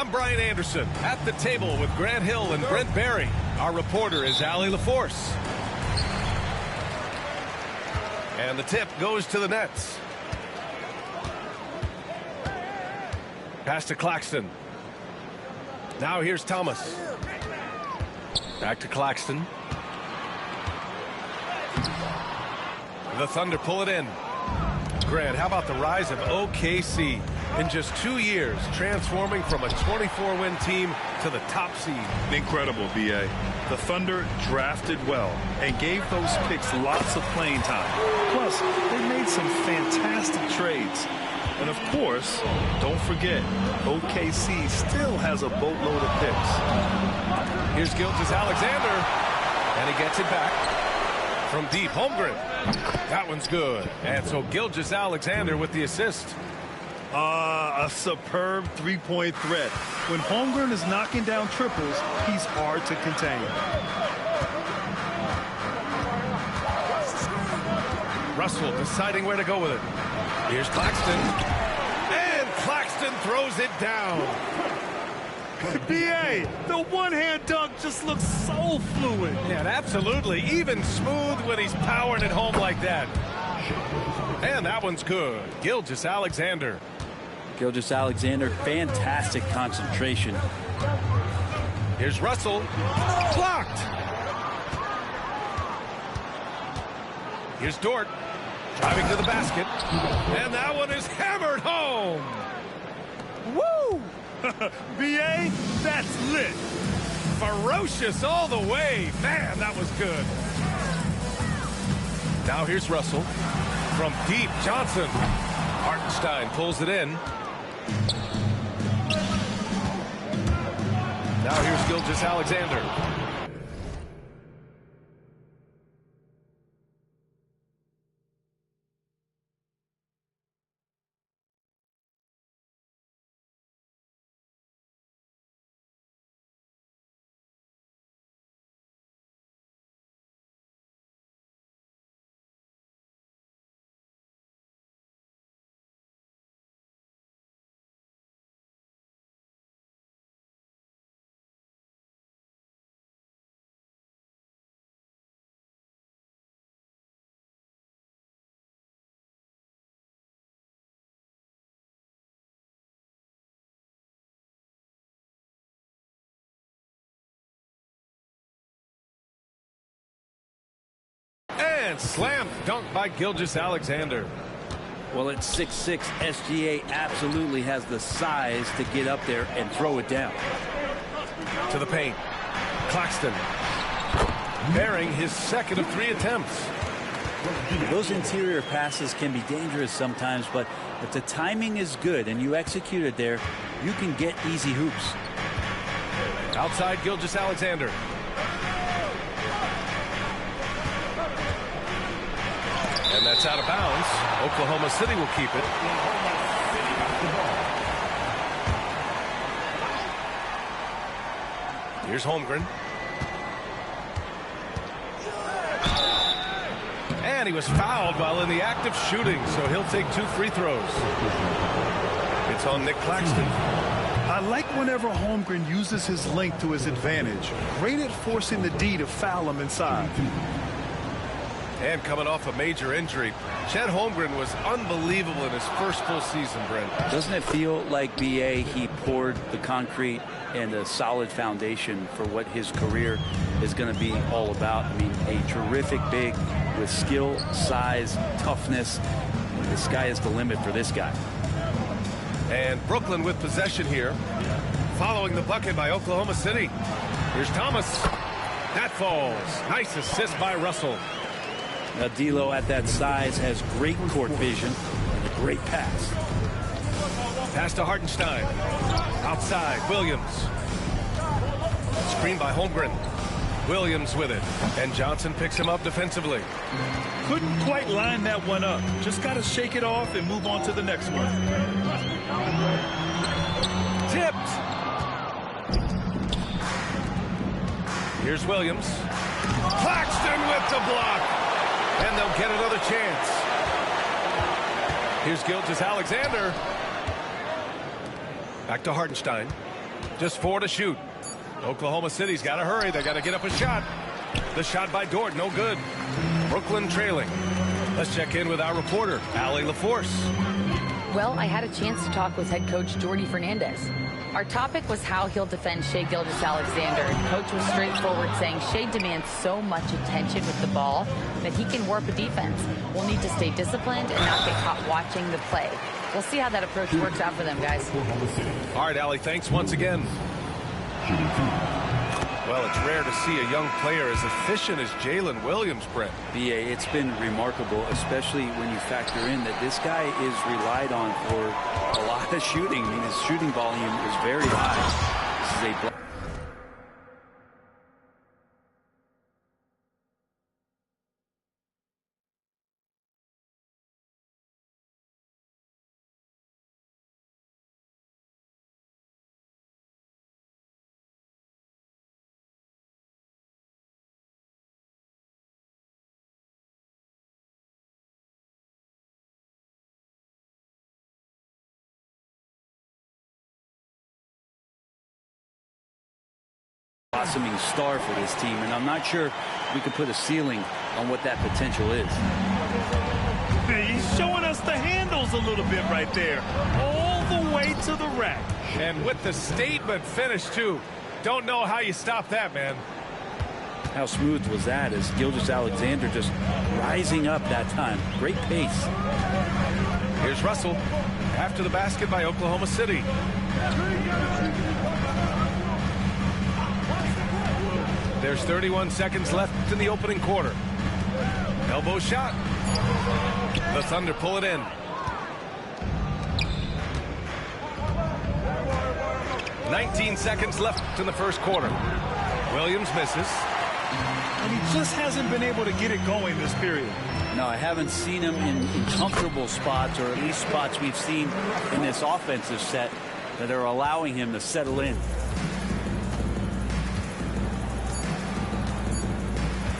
I'm Brian Anderson at the table with Grant Hill and Brent Barry. Our reporter is Allie LaForce. And the tip goes to the Nets. Pass to Claxton. Now here's Thomas. Back to Claxton. The Thunder pull it in. Grant, how about the rise of OKC in just 2 years, transforming from a 24-win team to the top seed? Incredible, B.A. The Thunder drafted well and gave those picks lots of playing time. Plus, they made some fantastic trades. And of course, don't forget, OKC still has a boatload of picks. Here's Gilgeous-Alexander, and he gets it back. From deep, Holmgren. That one's good. And so Gilgeous-Alexander with the assist. A superb three-point threat. When Holmgren is knocking down triples, he's hard to contain. Russell deciding where to go with it. Here's Claxton. And Claxton throws it down. B.A., the one-hand dunk just looks so fluid. Yeah, absolutely. Even smooth when he's powering it home like that. And that one's good. Gilgeous-Alexander. Gilgeous-Alexander, fantastic concentration. Here's Russell. Blocked. Here's Dort. Driving to the basket. And that one is hammered home. Woo! B.A., that's lit. Ferocious all the way. Man, that was good. Now here's Russell. From deep, Johnson. Hartenstein pulls it in. Now here's Gilgeous-Alexander. And slam dunk by Gilgeous-Alexander. Well, at 6'6", SGA absolutely has the size to get up there and throw it down. To the paint. Claxton. Bearing his second of 3 attempts. Those interior passes can be dangerous sometimes, but if the timing is good and you execute it there, you can get easy hoops. Outside Gilgeous-Alexander. And that's out of bounds. Oklahoma City will keep it. Here's Holmgren. And he was fouled while in the act of shooting, so he'll take 2 free throws. It's on Nick Claxton. I like whenever Holmgren uses his length to his advantage. Great at forcing the D to foul him inside. And coming off a major injury, Chet Holmgren was unbelievable in his first full season, Brent. Doesn't it feel like, B.A., he poured the concrete and a solid foundation for what his career is going to be all about? I mean, a terrific big with skill, size, toughness. The sky is the limit for this guy. And Brooklyn with possession here, following the bucket by Oklahoma City. Here's Thomas. That falls. Nice assist by Russell. Now, D'Lo at that size has great court vision and a great pass. Pass to Hartenstein. Outside, Williams. Screen by Holmgren. Williams with it. And Johnson picks him up defensively. Couldn't quite line that one up. Just got to shake it off and move on to the next one. Tipped. Here's Williams. Claxton with the block. And they'll get another chance. Here's Gilgeous-Alexander. Back to Hartenstein. Just 4 to shoot. Oklahoma City's got to hurry. They got to get up a shot. The shot by Dort, no good. Brooklyn trailing. Let's check in with our reporter, Allie LaForce. Well, I had a chance to talk with head coach Jordi Fernandez. Our topic was how he'll defend Shai Gilgeous-Alexander. And coach was straightforward, saying Shai demands so much attention with the ball that he can warp a defense. We'll need to stay disciplined and not get caught watching the play. We'll see how that approach works out for them, guys. All right, Allie, thanks once again. Well, it's rare to see a young player as efficient as Jalen Williams, Brent. BA, it's been remarkable, especially when you factor in that this guy is relied on for a lot of shooting. I mean, his shooting volume is very high. This is a blossoming star for this team, and I'm not sure we could put a ceiling on what that potential is. He's showing us the handles a little bit right there, all the way to the rack. And with the statement finish, too. Don't know how you stop that, man. How smooth was that as Gilgeous-Alexander just rising up that time. Great pace. Here's Russell after the basket by Oklahoma City. There's 31 seconds left in the opening quarter. Elbow shot. The Thunder pull it in. "19 seconds left in the first quarter. Williams misses. And he just hasn't been able to get it going this period. No, I haven't seen him in comfortable spots, or at least spots we've seen in this offensive set that are allowing him to settle in.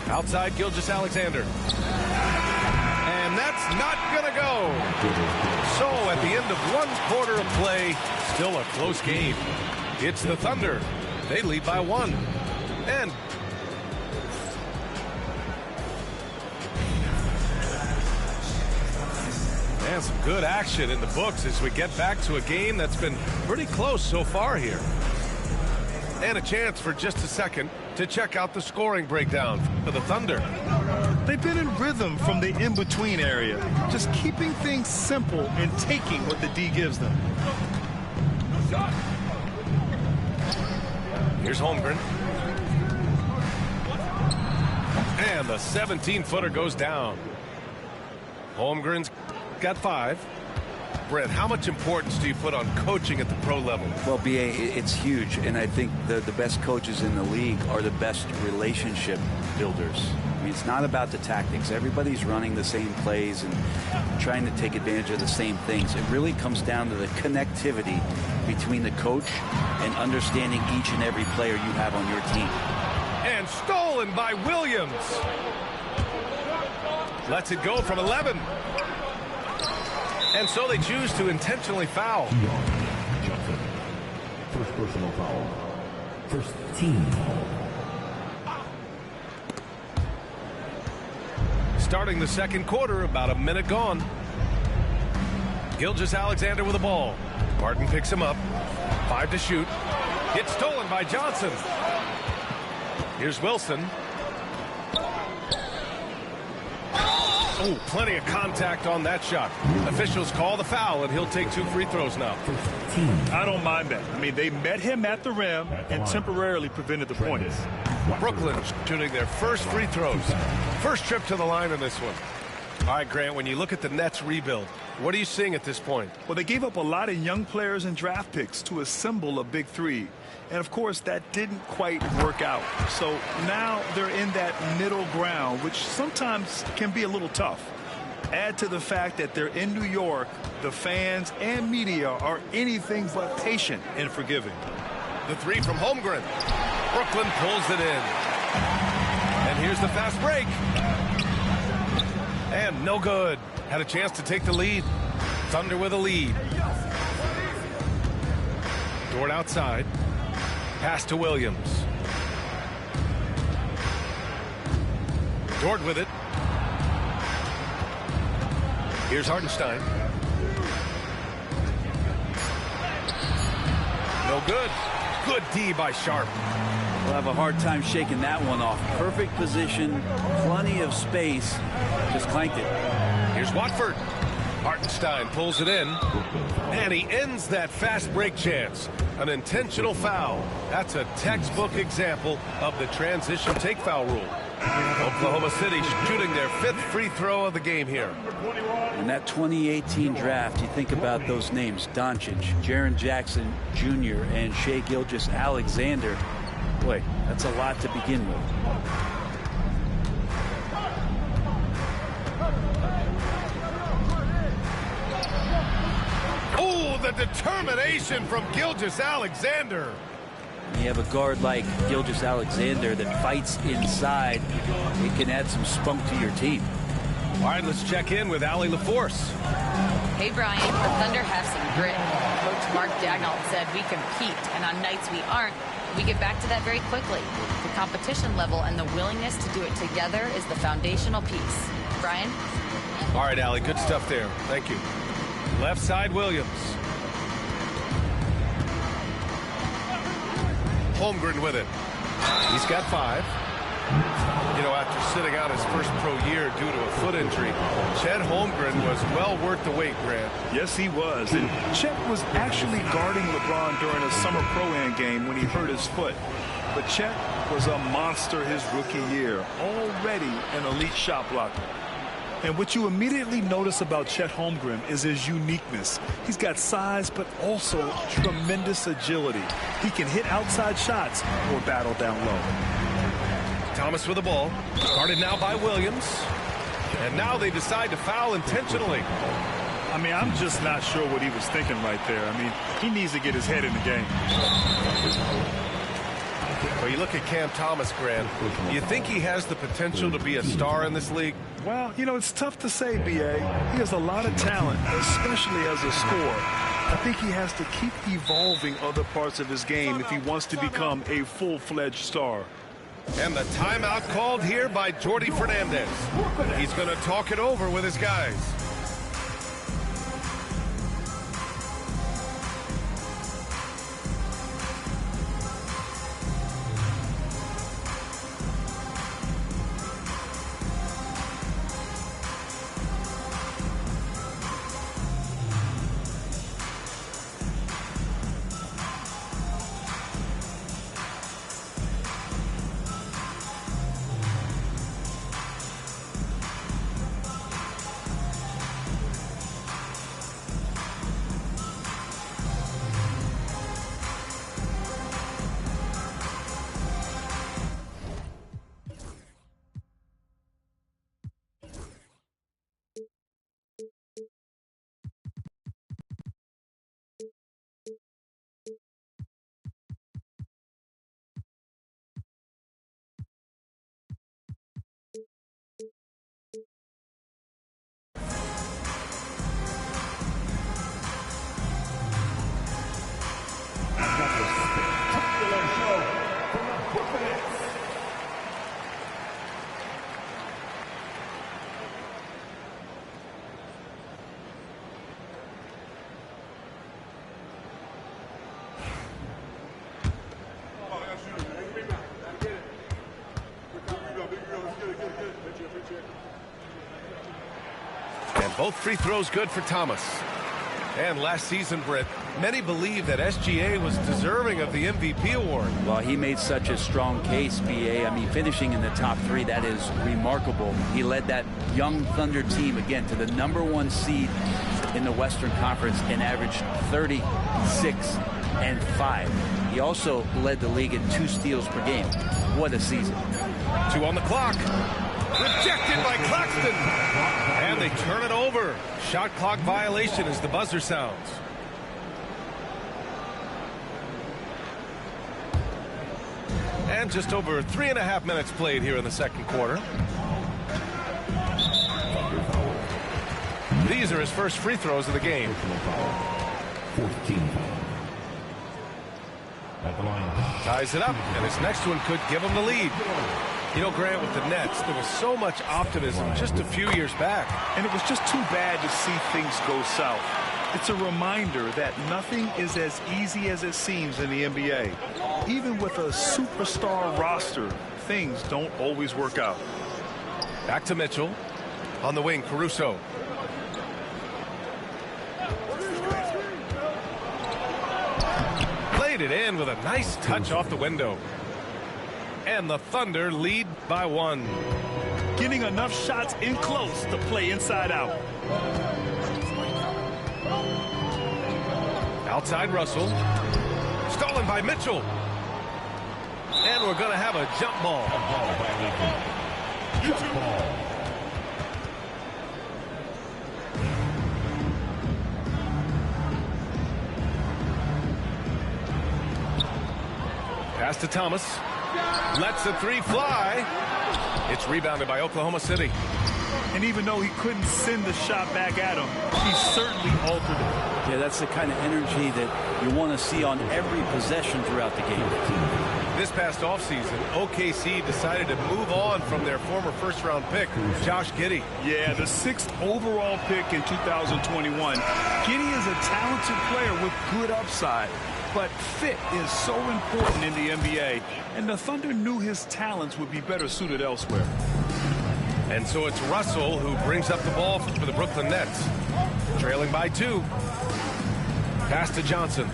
Outside Gilgeous-Alexander. And that's not going to go. So at the end of one quarter of play, still a close game. It's the Thunder. They lead by 1. And some good action in the books as we get back to a game that's been pretty close so far here. And a chance for just a second to check out the scoring breakdown for the Thunder. They've been in rhythm from the in-between area, just keeping things simple and taking what the D gives them. Here's Holmgren. And the 17-footer goes down. Holmgren's got 5. Brent, how much importance do you put on coaching at the pro level? Well, BA, it's huge, and I think the best coaches in the league are the best relationship builders. I mean, it's not about the tactics. Everybody's running the same plays and trying to take advantage of the same things. It really comes down to the connectivity between the coach and understanding each and every player you have on your team. And stolen by Williams. Lets it go from 11. And so they choose to intentionally foul. First personal foul. First team foul. Starting the second quarter, about a minute gone. Gilgeous-Alexander with the ball. Martin picks him up. 5 to shoot. It's stolen by Johnson. Here's Wilson. Oh, plenty of contact on that shot. Officials call the foul, and he'll take 2 free throws now. I don't mind that. I mean, they met him at the rim and temporarily prevented the points. Brooklyn shooting their first free throws. First trip to the line in this one. All right, Grant, when you look at the Nets rebuild, what are you seeing at this point? Well, they gave up a lot of young players and draft picks to assemble a big 3. And, of course, that didn't quite work out. So now they're in that middle ground, which sometimes can be a little tough. Add to the fact that they're in New York, the fans and media are anything but patient and forgiving. The 3 from Holmgren. Brooklyn pulls it in. And here's the fast break. And no good. Had a chance to take the lead. Thunder with a lead. Dort outside. Pass to Williams. Dort with it. Here's Hartenstein. No good. Good D by Sharp. We'll have a hard time shaking that one off. Perfect position, plenty of space. Just clanked it. Here's Watford. Hartenstein pulls it in, and he ends that fast break chance. An intentional foul. That's a textbook example of the transition take foul rule. Oklahoma City shooting their 5th free throw of the game here. In that 2018 draft, you think about those names: Doncic, Jaren Jackson Jr., and Shai Gilgeous-Alexander. Boy, that's a lot to begin with. Oh, the determination from Gilgeous-Alexander. You have a guard like Gilgeous-Alexander that fights inside. It can add some spunk to your team. All right, let's check in with Allie LaForce. Hey, Brian, the Thunder have some grit. Coach Mark Daigneault said we compete, and on nights we aren't, we get back to that very quickly. The competition level and the willingness to do it together is the foundational piece. Brian? All right, Allie, good stuff there. Thank you. Left side, Williams. Holmgren with it. He's got 5. You know, after sitting out his first pro year due to a foot injury, Chet Holmgren was well worth the wait, Grant. Yes, he was. And Chet was actually guarding LeBron during a summer Pro-Am game when he hurt his foot. But Chet was a monster his rookie year, already an elite shot blocker. And what you immediately notice about Chet Holmgren is his uniqueness. He's got size, but also tremendous agility. He can hit outside shots or battle down low. Thomas with the ball. Guarded now by Williams. And now they decide to foul intentionally. I mean, I'm just not sure what he was thinking right there. I mean, he needs to get his head in the game. Well, you look at Cam Thomas, Grant. Do you think he has the potential to be a star in this league? Well, you know, it's tough to say, B.A. He has a lot of talent, especially as a scorer. I think he has to keep evolving other parts of his game if he wants to become a full-fledged star. And the timeout called here by Jordi Fernandez. He's going to talk it over with his guys. And both free throws good for Thomas. And last season, Britt, many believe that SGA was deserving of the MVP award. Well, he made such a strong case, B.A. I mean, finishing in the top 3, that is remarkable. He led that young Thunder team, again, to the #1 seed in the Western Conference and averaged 36 and 5. He also led the league in 2 steals per game. What a season. 2 on the clock. Rejected by Claxton. And they turn it over. Shot clock violation as the buzzer sounds. And just over 3.5 minutes played here in the second quarter. These are his first free throws of the game. 14. At the line. Ties it up, and this next one could give him the lead. You know, Grant, with the Nets, there was so much optimism just a few years back. And it was just too bad to see things go south. It's a reminder that nothing is as easy as it seems in the NBA. Even with a superstar roster, things don't always work out. Back to Mitchell. On the wing, Caruso. Played it in with a nice touch off the window. And the Thunder lead by 1. Getting enough shots in close to play inside out. Outside Russell. Stolen by Mitchell. And we're going to have a jump ball. Jump ball. Pass to Thomas. Lets the 3 fly. It's rebounded by Oklahoma City. And even though he couldn't send the shot back at him, he certainly altered it. Yeah, that's the kind of energy that you want to see on every possession throughout the game. This past offseason, OKC decided to move on from their former first-round pick, Josh Giddey. Yeah, the 6th overall pick in 2021. Giddey is a talented player with good upside. But fit is so important in the NBA, and the Thunder knew his talents would be better suited elsewhere. And so it's Russell who brings up the ball for the Brooklyn Nets. Trailing by 2. Pass to Johnson.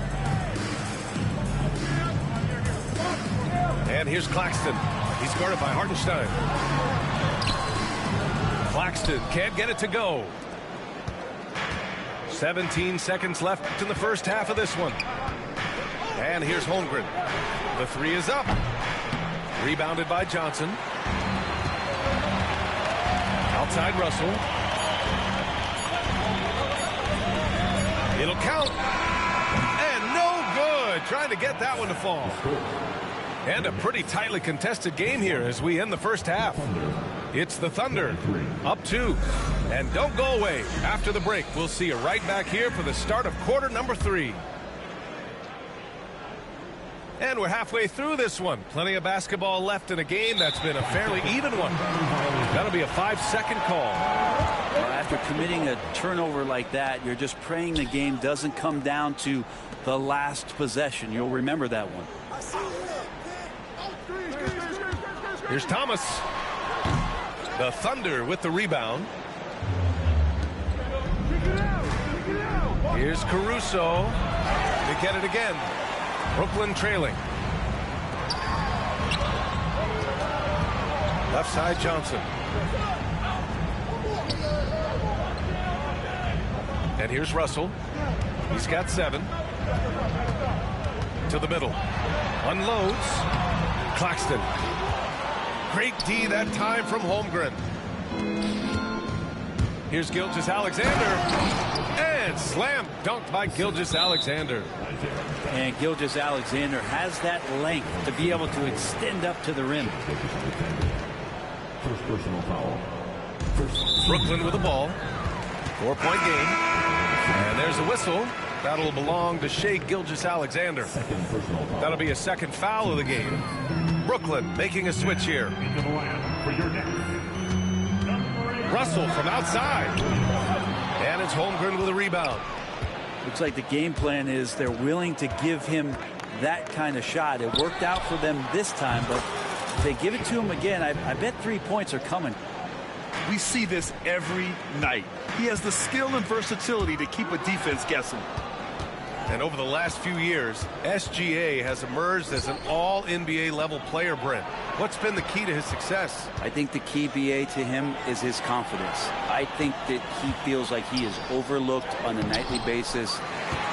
And here's Claxton. He's guarded by Hartenstein. Claxton can't get it to go. 17 seconds left in the first half of this one. And here's Holmgren. The 3 is up. Rebounded by Johnson. Outside Russell. It'll count. And no good. Trying to get that one to fall. And a pretty tightly contested game here as we end the first half. It's the Thunder up 2. And don't go away. After the break, we'll see you right back here for the start of quarter number 3. And we're halfway through this one. Plenty of basketball left in a game that's been a fairly even one. That'll be a 5-second call. Well, after committing a turnover like that, you're just praying the game doesn't come down to the last possession. You'll remember that one. Here's Thomas. The Thunder with the rebound. Here's Caruso to get it again. Brooklyn trailing. Left side Johnson. And here's Russell. He's got 7. To the middle. Unloads. Claxton. Great D that time from Holmgren. Here's Gilgeous-Alexander. And slam dunked by Gilgeous-Alexander. And Gilgeous-Alexander has that length to be able to extend up to the rim. First personal foul. Brooklyn with the ball. 4-point game. And there's a whistle. That'll belong to Shai Gilgeous-Alexander. That'll be a second foul of the game. Brooklyn making a switch here. Russell from outside. And it's Holmgren with a rebound. Looks like the game plan is they're willing to give him that kind of shot. It worked out for them this time, but if they give it to him again, I bet 3 points are coming. We see this every night. He has the skill and versatility to keep a defense guessing. And over the last few years, SGA has emerged as an all-NBA level player, Brent. What's been the key to his success? I think the key, BA, to him is his confidence. I think that he feels like he is overlooked on a nightly basis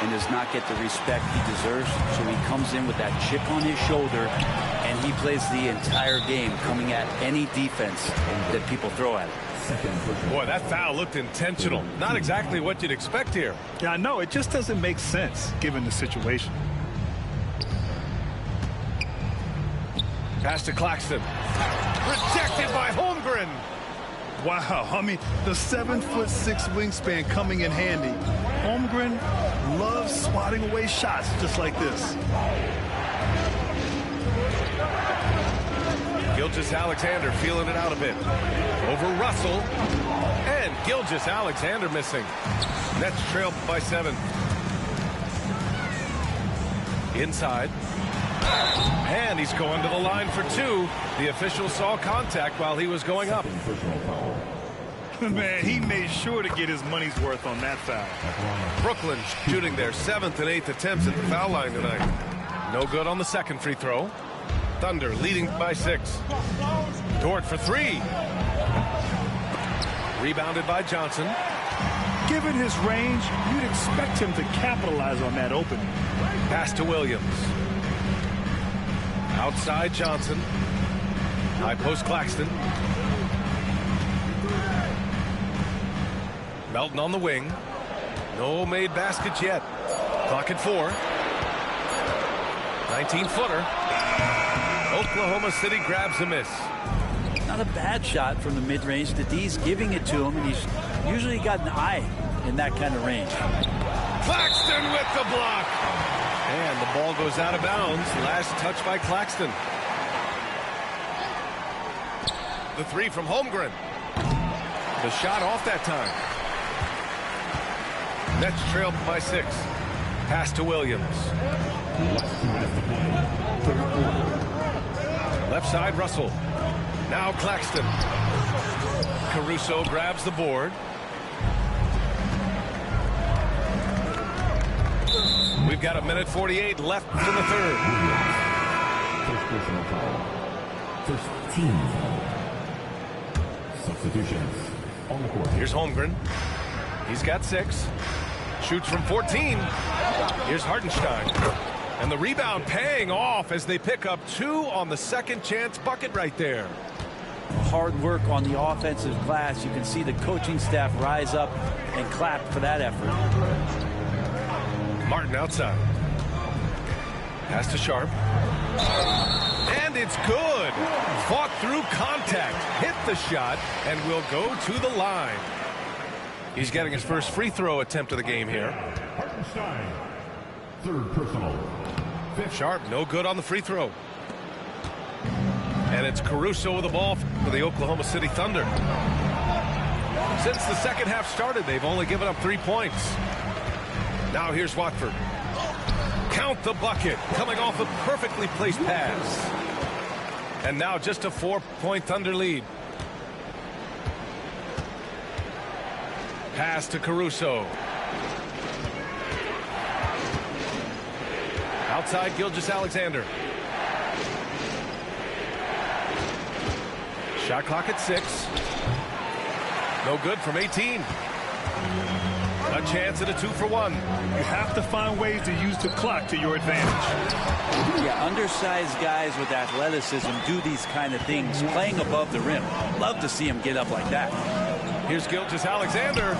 and does not get the respect he deserves. So he comes in with that chip on his shoulder, and he plays the entire game coming at any defense that people throw at him. Boy, that foul looked intentional. Not exactly what you'd expect here. Yeah, I know. It just doesn't make sense given the situation. Pass to Claxton. Rejected by Holmgren. Wow. I mean, the 7'6" wingspan coming in handy. Holmgren loves swatting away shots just like this. Gilgeous-Alexander feeling it out a bit. Over Russell. And Gilgeous-Alexander missing. Nets trailed by 7. Inside. And he's going to the line for 2. The official saw contact while he was going up. Man, he made sure to get his money's worth on that foul. Brooklyn shooting their 7th and 8th attempts at the foul line tonight. No good on the second free throw. Thunder leading by 6. Dort for 3. Rebounded by Johnson. Given his range, you'd expect him to capitalize on that opening. Pass to Williams. Outside Johnson. High post Claxton. Melton on the wing. No made baskets yet. Clock at 4. 19-footer. Oklahoma City grabs a miss. Not a bad shot from the mid-range. The D's giving it to him, and he's usually got an eye in that kind of range. Claxton with the block. And the ball goes out of bounds. Last touch by Claxton. The 3 from Holmgren. The shot off that time. Nets trailed by 6. Pass to Williams. Left side, Russell. Now Claxton. Caruso grabs the board. We've got 1:48 left in the third. First personal foul. First team foul. Substitutions on the court. Here's Holmgren. He's got 6. Shoots from 14. Here's Hartenstein. And the rebound paying off as they pick up 2 on the second chance bucket right there. Hard work on the offensive glass. You can see the coaching staff rise up and clap for that effort. Martin outside. Pass to Sharp. And it's good. Fought through contact. Hit the shot and will go to the line. He's getting his first free throw attempt of the game here. Hartenstein. Third personal. Sharp, no good on the free throw. And it's Caruso with the ball for the Oklahoma City Thunder. Since the second half started, they've only given up 3 points. Now here's Watford. Count the bucket, coming off a perfectly placed pass. And now just a 4-point Thunder lead. Pass to Caruso. Outside Gilgeous-Alexander. Shot clock at 6. No good from 18. A chance at a 2-for-1. You have to find ways to use the clock to your advantage. Yeah, undersized guys with athleticism do these kind of things, playing above the rim. Love to see him get up like that. Here's Gilgeous-Alexander.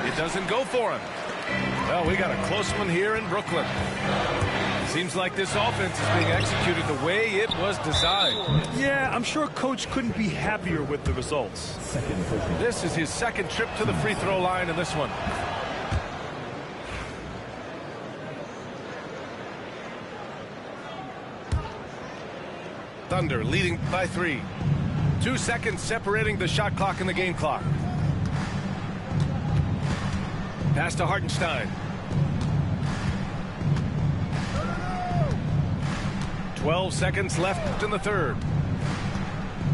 It doesn't go for him. Well, we got a close one here in Brooklyn. Seems like this offense is being executed the way it was designed. Yeah, I'm sure Coach couldn't be happier with the results. This is his second trip to the free throw line in this one. Thunder leading by 3. 2 seconds separating the shot clock and the game clock. Pass to Hartenstein. 12 seconds left in the third.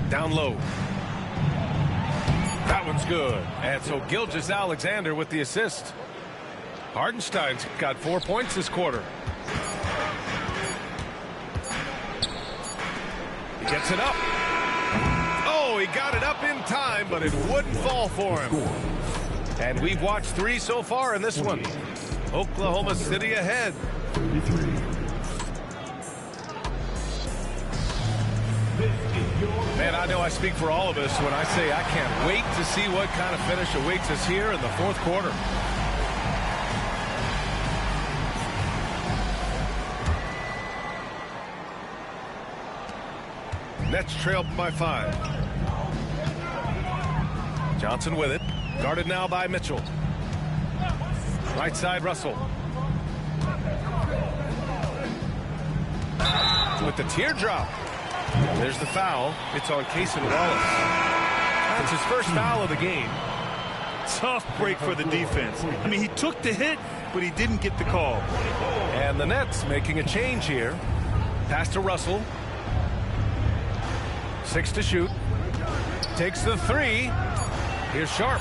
Down low. That one's good. And so Gilgeous-Alexander with the assist. Hartenstein's got 4 points this quarter. He gets it up. Oh, he got it up in time, but it wouldn't fall for him. And we've watched 3 so far in this one. Oklahoma City ahead. 33. Man, I know I speak for all of us when I say I can't wait to see what kind of finish awaits us here in the fourth quarter. Nets trailed by 5. Johnson with it. Guarded now by Mitchell. Right side, Russell. With the teardrop. There's the foul. It's on Cason Wallace. That's his first foul of the game. Tough break for the defense. I mean, he took the hit, but he didn't get the call. And the Nets making a change here. Pass to Russell. 6 to shoot. Takes the 3. Here's Sharp.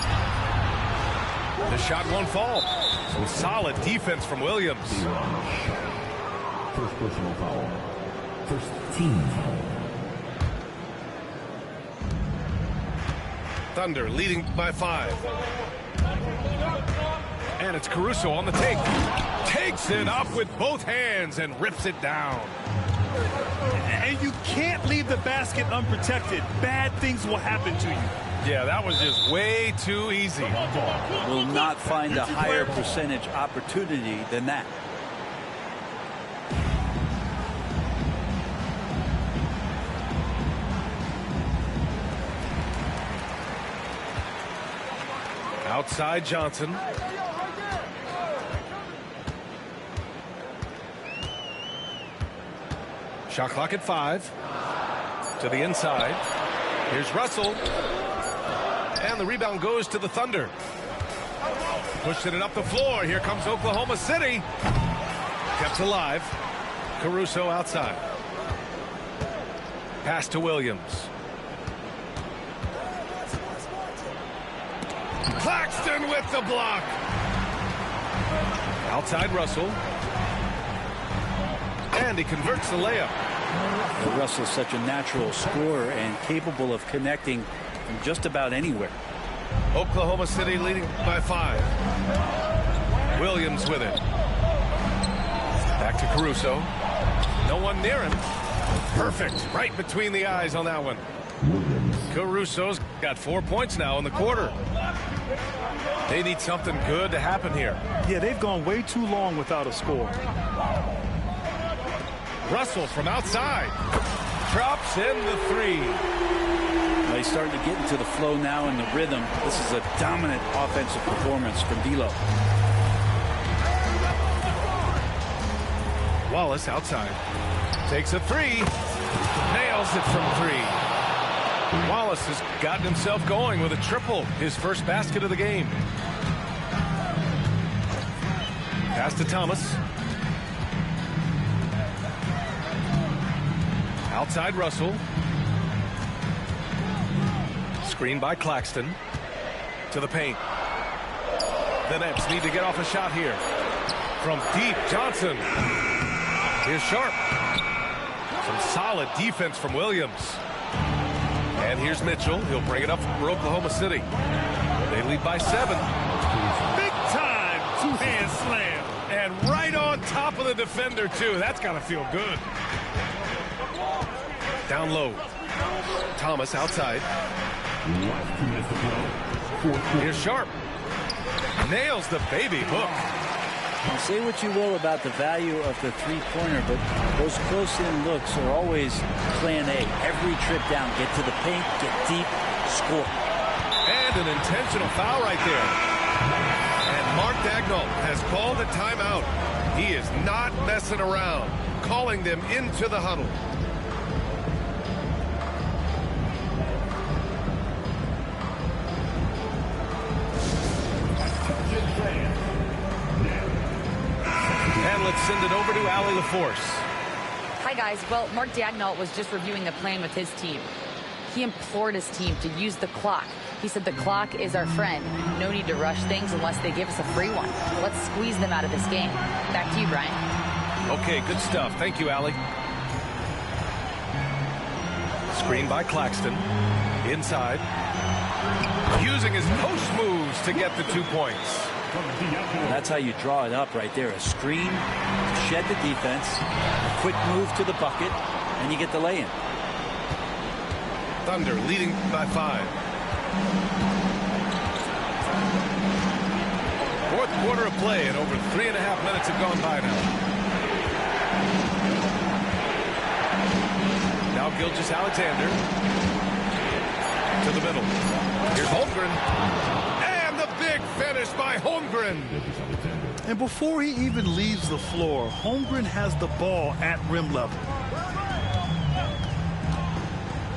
The shot won't fall. Some solid defense from Williams. First personal foul. First team foul. Thunder leading by 5. And it's Caruso on the take. Takes it up with both hands and rips it down. And you can't leave the basket unprotected. Bad things will happen to you. Yeah, that was just way too easy. Will not find a higher percentage opportunity than that. Outside Johnson. Shot clock at 5. To the inside. Here's Russell. And the rebound goes to the Thunder. Pushing it up the floor. Here comes Oklahoma City. Kept alive. Caruso outside. Pass to Williams. Claxton with the block. Outside Russell. And he converts the layup. Russell's such a natural scorer and capable of connecting from just about anywhere. Oklahoma City leading by 5. Williams with it. Back to Caruso. No one near him. Perfect. Right between the eyes on that one. Caruso's got 4 points now in the quarter. They need something good to happen here. Yeah, they've gone way too long without a score. Russell from outside. Drops in the 3. Well, he's starting to get into the flow now and the rhythm. This is a dominant offensive performance from D'Lo. Wallace outside. Takes a 3. Nails it from 3. Wallace has gotten himself going with a triple. His first basket of the game. Pass to Thomas. Outside Russell. Screen by Claxton. To the paint. The Nets need to get off a shot here. From deep, Johnson. Here's Sharp. Some solid defense from Williams. And here's Mitchell. He'll bring it up for Oklahoma City. They lead by 7. Big time two-hand slam. And right on top of the defender, too. That's got to feel good. Down low. Thomas outside. Here's Sharp. Nails the baby hook. Now, say what you will about the value of the three-pointer, but those close-in looks are always plan A. Every trip down, get to the paint, get deep, score. And an intentional foul right there. And Mark Daigneault has called a timeout. He is not messing around, calling them into the huddle. And let's send it over to Allie LaForce. Hi, guys. Well, Mark Daigneault was just reviewing the plan with his team. He implored his team to use the clock. He said the clock is our friend. No need to rush things unless they give us a free one. Let's squeeze them out of this game. Back to you, Brian. Okay, good stuff. Thank you, Allie. Screen by Claxton. Inside. Using his post moves to get the 2 points. That's how you draw it up right there. A screen to shed the defense, a quick move to the bucket, and you get the lay-in. Thunder leading by 5. Fourth quarter of play, and over 3.5 minutes have gone by now. Now Gilgeous-Alexander to the middle. Here's Holmgren. And the big finish by Holmgren. And before he even leaves the floor, Holmgren has the ball at rim level.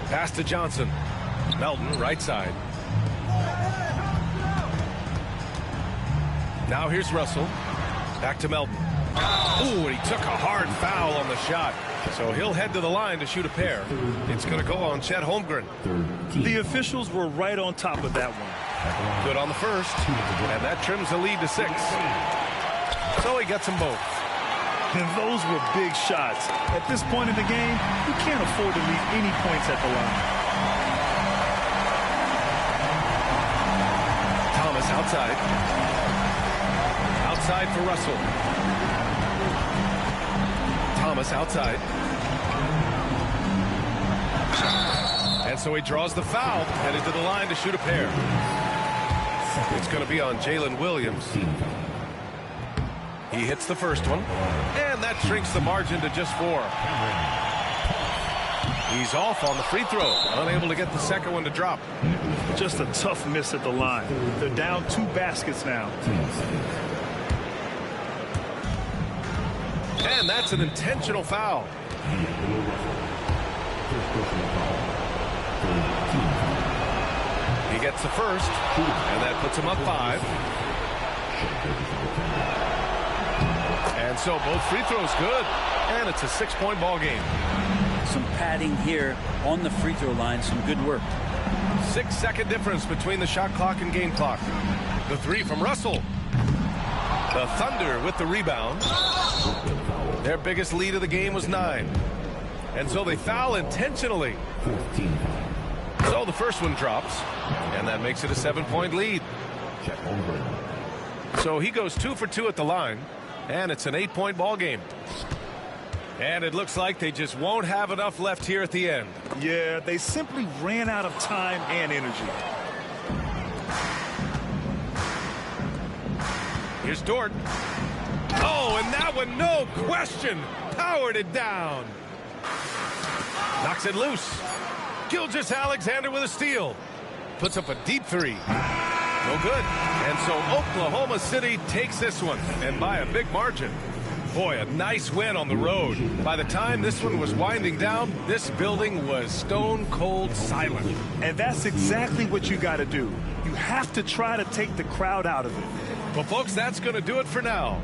Pass to Johnson. Melton, right side. Now here's Russell. Back to Melton. Ooh, and he took a hard foul on the shot. So he'll head to the line to shoot a pair. It's going to go on Chet Holmgren. The officials were right on top of that one. Good on the first. And that trims the lead to 6. So he gets them both. And those were big shots. At this point in the game, you can't afford to leave any points at the line. Thomas outside. Outside for Russell. Thomas outside. And so he draws the foul, headed to the line to shoot a pair. It's going to be on Jalen Williams. He hits the first one, and that shrinks the margin to just 4. He's off on the free throw, unable to get the second one to drop. Just a tough miss at the line. They're down 2 baskets now. And that's an intentional foul. He gets the first, and that puts him up 5. And so both free throws good, and it's a 6-point ball game. Some padding here on the free throw line. Some good work. 6-second difference between the shot clock and game clock. The 3 from Russell. The Thunder with the rebound. Their biggest lead of the game was 9. And so they foul intentionally. So the first one drops, and that makes it a 7-point lead. So he goes 2 for 2 at the line, and it's an 8-point ball game. And it looks like they just won't have enough left here at the end. Yeah, they simply ran out of time and energy. Here's Dort. Oh, and that one, no question, powered it down. Knocks it loose. Gilgeous-Alexander with a steal. Puts up a deep 3. No good. And so Oklahoma City takes this one, and by a big margin. Boy, a nice win on the road. By the time this one was winding down, this building was stone cold silent. And that's exactly what you got to do. You have to try to take the crowd out of it. Well, folks, that's going to do it for now.